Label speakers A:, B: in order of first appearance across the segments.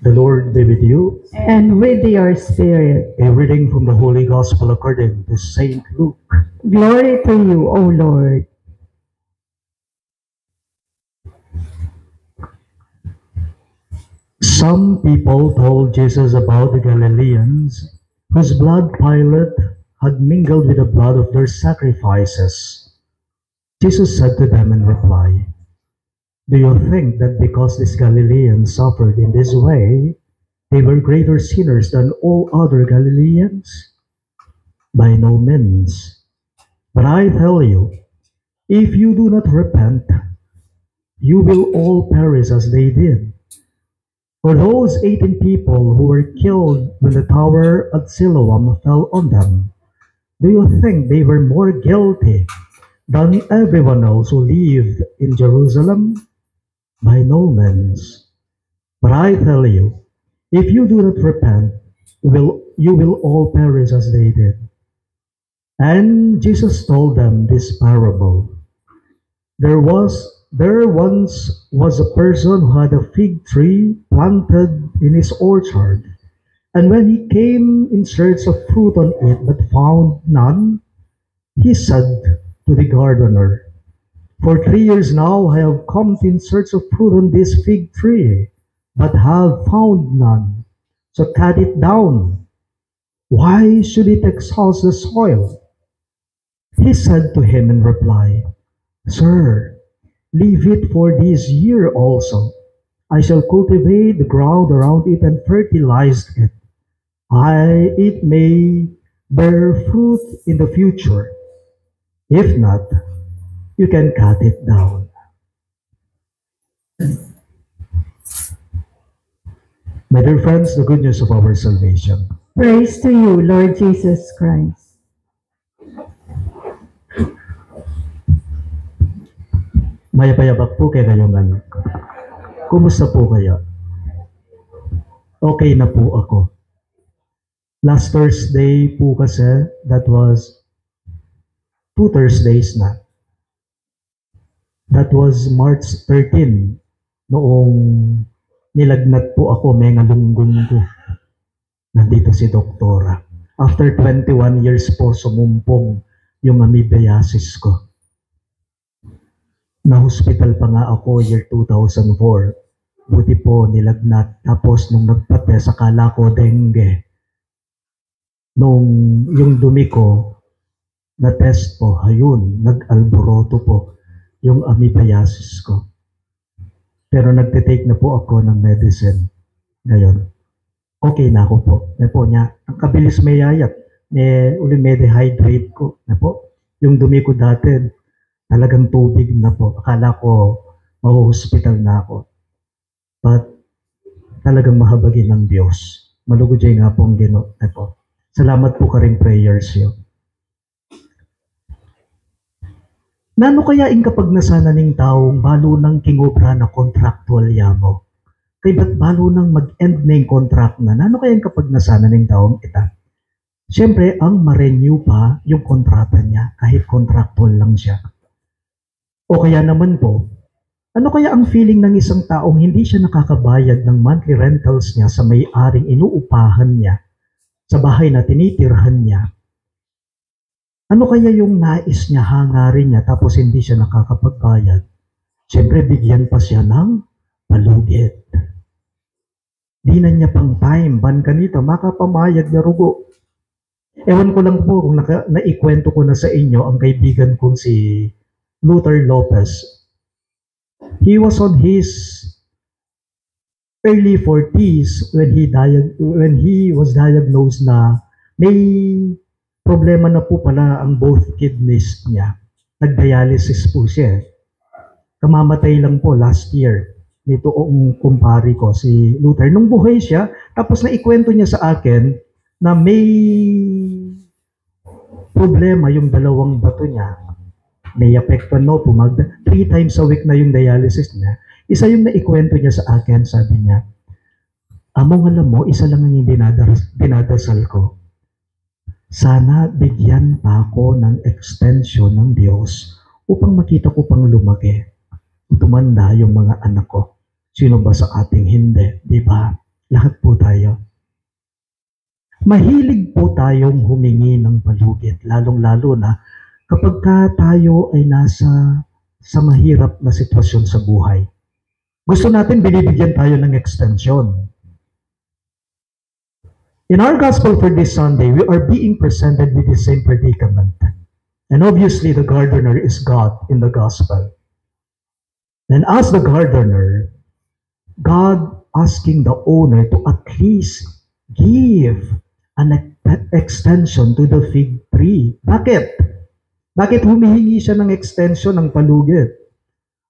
A: The Lord be with you.
B: And with your spirit.
A: A reading from the Holy Gospel according to Saint Luke.
B: Glory to you, O Lord.
A: Some people told Jesus about the Galileans whose blood Pilate had mingled with the blood of their sacrifices. Jesus said to them in reply, "Do you think that because these Galileans suffered in this way, they were greater sinners than all other Galileans? By no means. But I tell you, if you do not repent, you will all perish as they did. For those 18 people who were killed when the tower at Siloam fell on them, do you think they were more guilty than everyone else who lived in Jerusalem? By no means. But I tell you, if you do not repent, you will all perish as they did." And Jesus told them this parable. There once was a person who had a fig tree planted in his orchard, and when he came in search of fruit on it but found none, he said to the gardener, "For 3 years now I have come in search of fruit on this fig tree, but have found none. So cut it down. Why should it exhaust the soil?" He said to him in reply, "Sir, leave it for this year also. I shall cultivate the ground around it and fertilize it. It may bear fruit in the future. If not, you can cut it down." My dear friends, the good news of our salvation.
B: Praise to you, Lord Jesus Christ.
A: Mayapayabak po kayo ngayong ano. Kumusta po kayo? Okay na po ako. Last Thursday po kasi, that was 2 Thursdays na. That was March 13, noong nilagnat po ako, may ngalunggun ko. Nandito si Doktora. After 21 years po, sumumpong yung amoebiasis ko. Na-hospital pa nga ako year 2004. Buti po nilagnat. Tapos nung nagpa-test, akala ko dengue. Nung yung dumi ko, na-test po, ayun, nag-alboroto po yung amoebiasis ko. Pero nagtitake na po ako ng medicine. Ngayon, okay na ako po. Na po niya, ang kabilis may yayat. May dehydrate ko. Na po, yung dumi ko dati, talagang tubig na po. Akala ko mahuhospital na ako. But talagang mahabagin ng Diyos. Malugod nga po ang Ginoo. Po. Salamat po ka rin prayers yun. Nano kaya in kapag nasana ning taong balo ng kingobra na contractual yamo? Kay ba't balo nang mag-end na yung contract na? Nano kaya in kapag nasana ning taong ita? Siyempre, ang ma-renew pa yung kontrata niya kahit contractual lang siya. O kaya naman po, ano kaya ang feeling ng isang taong hindi siya nakakabayad ng monthly rentals niya sa may-aring inuupahan niya, sa bahay na tinitirhan niya? Ano kaya yung nais niya, hangarin niya, tapos hindi siya nakakapagbayad? Siyempre, bigyan pa siya ng palugit. Di na niya pang time, ban kanito, makapamayag na rugo. Ewan ko lang po kung naikwento ko na sa inyo ang kaibigan kong si Luther Lopez. He was on his early 40s when he was diagnosed na may problema na po pala ang both kidneys niya. Nag-dialysis po siya. Kamamatay lang po last year. Nito ang kumpari ko, si Luther. Nung buhay siya, tapos naikwento niya sa akin na may problema yung dalawang bato niya. May apekto, no? 3 times a week na yung dialysis niya. Isa yung naikwento niya sa akin, sabi niya, "Among alam mo, isa lang ang hindi dinadasal ko. Sana bigyan pa ako ng extension ng Diyos upang makita ko pang lumaki. Tumanda yung mga anak ko. Sino ba sa ating hindi, di ba?" Lahat po tayo. Mahilig po tayong humingi ng palugit, lalong-lalo na kapag tayo ay sa mahirap na sitwasyon sa buhay. Gusto natin binibigyan tayo ng extension. In our gospel for this Sunday, we are being presented with the same predicament. And obviously, the gardener is God in the gospel. And as the gardener, God asking the owner to at least give an extension to the fig tree. Bakit? Bakit humihingi siya ng extension ng palugit?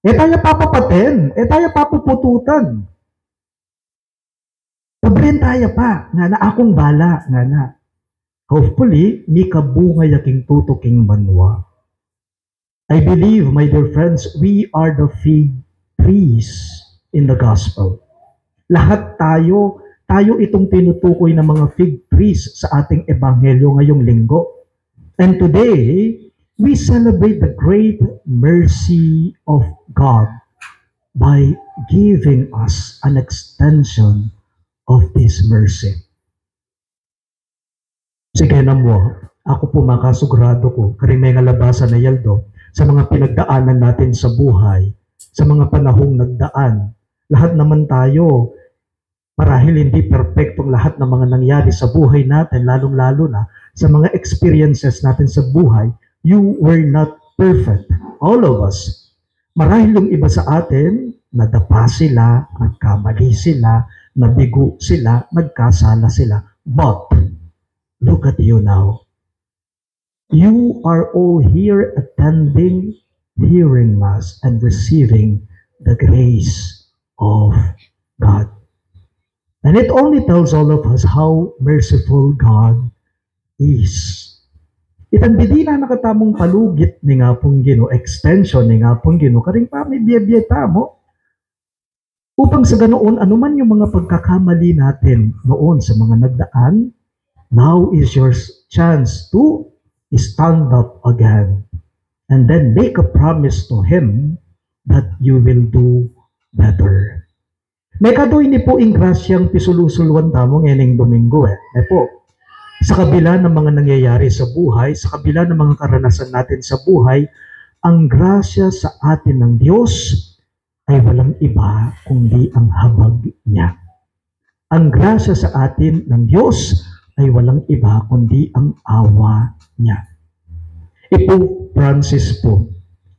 A: Tayo papapatin, tayo papupututan. Pabrin tayo pa, nga na akong bala, nga na. Hopefully, mi kabungay aking tutuking manwa. I believe, my dear friends, we are the fig trees in the gospel. Lahat tayo itong tinutukoy ng mga fig trees sa ating ebanghelyo ngayong linggo. And today, we celebrate the great mercy of God by giving us an extension of this mercy. Sige na mo, ako po makasugrado ko, karing may ngalabasan na yaldo, sa mga pinagdaanan natin sa buhay, sa mga panahong nagdaan, lahat naman tayo, marahil hindi perpektong lahat ng mga nangyari sa buhay natin, lalong-lalo na sa mga experiences natin sa buhay, you were not perfect. All of us. Marahil yung iba sa atin, nadapa sila, nagkamali sila, nabigo sila, nagkasala sila. But, look at you now. You are all here attending, hearing Mass, and receiving the grace of God. And it only tells all of us how merciful God is. Itang di na nakatamong palugit ni nga pong Ginoo, extension ni nga pong Ginoo, karing pa may biyabiyata mo. Upang sa ganoon, anuman yung mga pagkakamali natin noon sa mga nagdaan, now is your chance to stand up again and then make a promise to Him that you will do better. May kadoy ni po ing grasyang pisulusulwan tamo ngayong Domingo po, sa kabila ng mga nangyayari sa buhay, sa kabila ng mga karanasan natin sa buhay, ang grasya sa atin ng Diyos ay walang iba kundi ang habag niya. Ang grasya sa atin ng Diyos ay walang iba kundi ang awa niya. Ipo Francis po,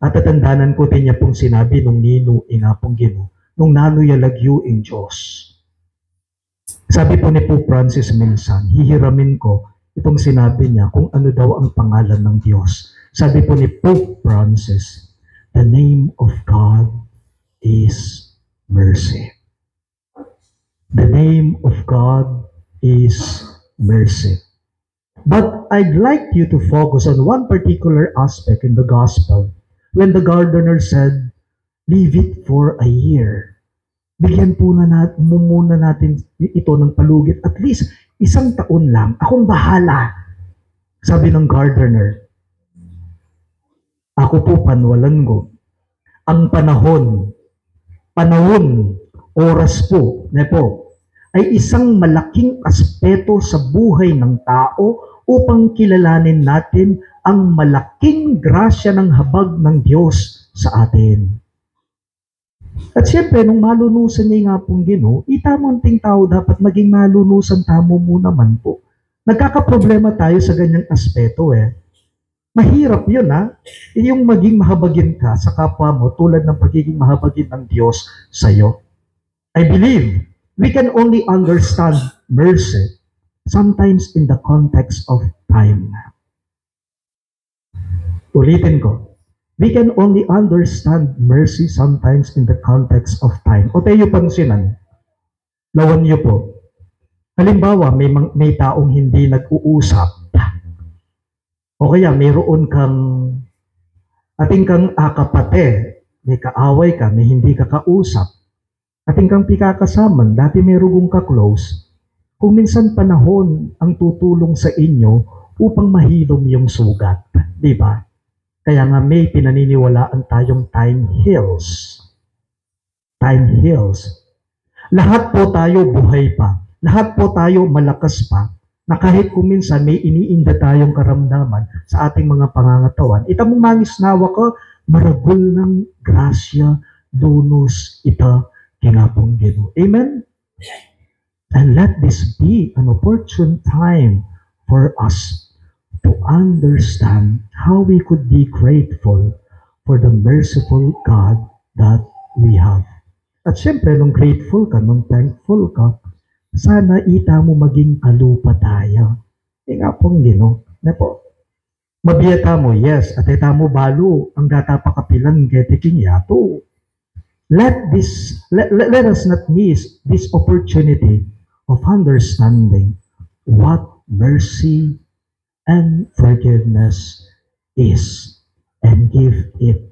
A: at tatandanan ko din niya pong sinabi nung nino nga pong Ginoo, nung nanuyalagyo in Diyos. Sabi po ni Pope Francis minsan, hihiramin ko itong sinabi niya kung ano daw ang pangalan ng Diyos. Sabi po ni Pope Francis, the name of God is mercy. The name of God is mercy. But I'd like you to focus on one particular aspect in the gospel when the gardener said, leave it for a year. Bigyan po muna natin ito ng palugit. At least, 1 taon lang. Akong bahala. Sabi ng gardener, ako po panwalan ko. Ang panahon, oras po, ay isang malaking aspeto sa buhay ng tao upang kilalanin natin ang malaking grasya ng habag ng Diyos sa atin. At siyempre, nung malunusan niya nga pong Ginoo, itamunting tao dapat maging malunusan tamo mo naman po. Nagkakaproblema tayo sa ganyang aspeto Mahirap yun yung maging mahabagin ka sa kapwa mo tulad ng pagiging mahabagin ng Diyos sa iyo. I believe we can only understand mercy sometimes in the context of time. Ulitin ko. We can only understand mercy sometimes in the context of time. O tayo pansinan, lawan niyo po. Halimbawa, may taong hindi nag-uusap. O kaya mayroon ating kang akapate, may kaaway ka, may hindi ka kausap. Ating kang pikakasaman, dati mayroong ka close. Kung minsan panahon ang tutulong sa inyo upang mahilom yung sugat. Di ba? Kaya nga may pinaniniwalaan tayong time heals. Time heals. Lahat po tayo buhay pa. Lahat po tayo malakas pa, na kahit kung minsan may iniinda tayong karamdaman sa ating mga pangangatawan, itamong mangisnawa ko, maragul ng grasya, donos ita, kinapong Ginoo. Amen? And let this be an opportune time for us to understand how we could be grateful for the merciful God that we have. At syempre, nung grateful ka, nung thankful ka, sana ita mo maging kalupa tayo. Nga pong Ginoo. Na po. Mabiyata mo, yes. At ita mo balo, ang gata pa kapilan ketiking yato. Let us not miss this opportunity of understanding what mercy and forgiveness is, and give it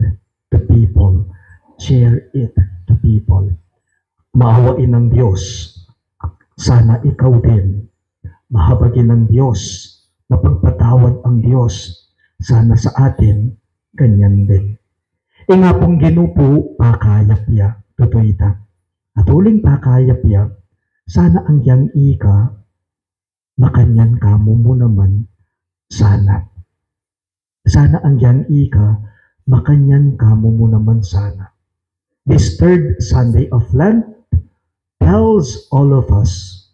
A: to people. Share it to people. Maawain ng Diyos. Sana ikaw din. Mahabagin ng Diyos. Mapagpatawad ang Diyos. Sana sa atin, ganyan din. Nga pong ginupo, pakayap ya. Totoo ita. At uling pakayap ya, sana ang yang ika, makanyan ka mo naman. Sana. Sana ang yang ika, makanyan ka mo naman sana. This third Sunday of Lent tells all of us,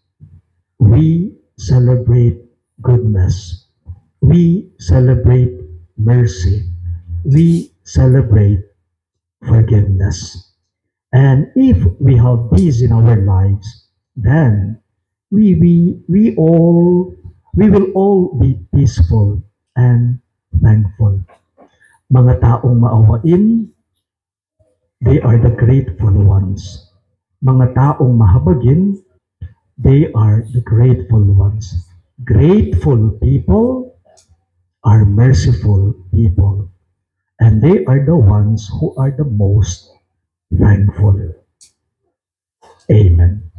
A: we celebrate goodness. We celebrate mercy. We celebrate forgiveness. And if we have these in our lives, then we will all be peaceful and thankful. Mga taong maawain, they are the grateful ones. Mga taong mahabagin, they are the grateful ones. Grateful people are merciful people. And they are the ones who are the most thankful. Amen.